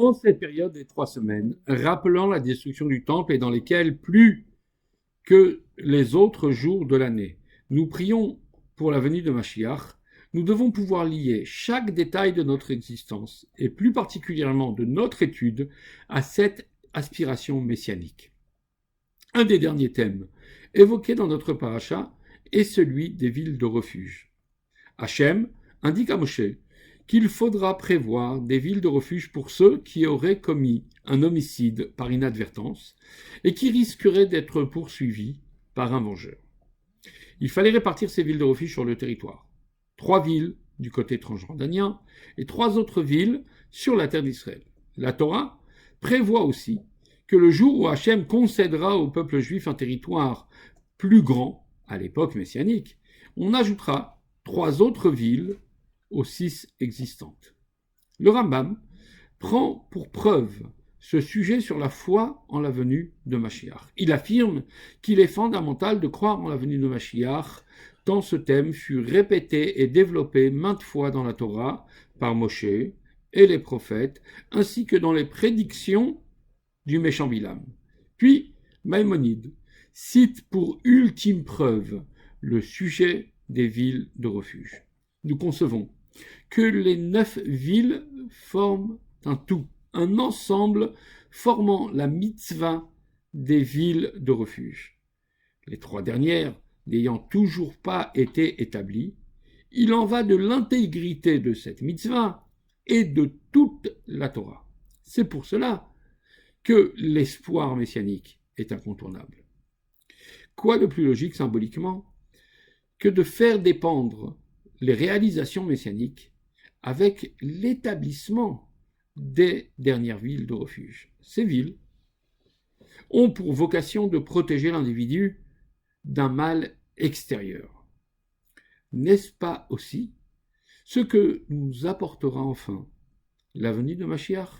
En cette période des 3 semaines, rappelant la destruction du temple et dans lesquelles plus que les autres jours de l'année, nous prions pour la venue de Mashiach, nous devons pouvoir lier chaque détail de notre existence, et plus particulièrement de notre étude, à cette aspiration messianique. Un des derniers thèmes évoqués dans notre paracha est celui des villes de refuge. Hachem indique à Moshe qu'il faudra prévoir des villes de refuge pour ceux qui auraient commis un homicide par inadvertance et qui risqueraient d'être poursuivis par un vengeur. Il fallait répartir ces villes de refuge sur le territoire. 3 villes du côté transjordanien et 3 autres villes sur la terre d'Israël. La Torah prévoit aussi que le jour où Hachem concédera au peuple juif un territoire plus grand, à l'époque messianique, on ajoutera 3 autres villes aux 6 existantes. Le Rambam prend pour preuve ce sujet sur la foi en la venue de Mashiach. Il affirme qu'il est fondamental de croire en la venue de Mashiach, tant ce thème fut répété et développé maintes fois dans la Torah par Moshe et les prophètes, ainsi que dans les prédictions du méchant Bilam. Puis, Maïmonide cite pour ultime preuve le sujet des villes de refuge. Nous concevons que les 9 villes forment un tout, un ensemble formant la mitzvah des villes de refuge. Les 3 dernières n'ayant toujours pas été établies, il en va de l'intégrité de cette mitzvah et de toute la Torah. C'est pour cela que l'espoir messianique est incontournable. Quoi de plus logique symboliquement que de faire dépendre les réalisations messianiques avec l'établissement des dernières villes de refuge. Ces villes ont pour vocation de protéger l'individu d'un mal extérieur. N'est-ce pas aussi ce que nous apportera enfin la venue de Mashiach ?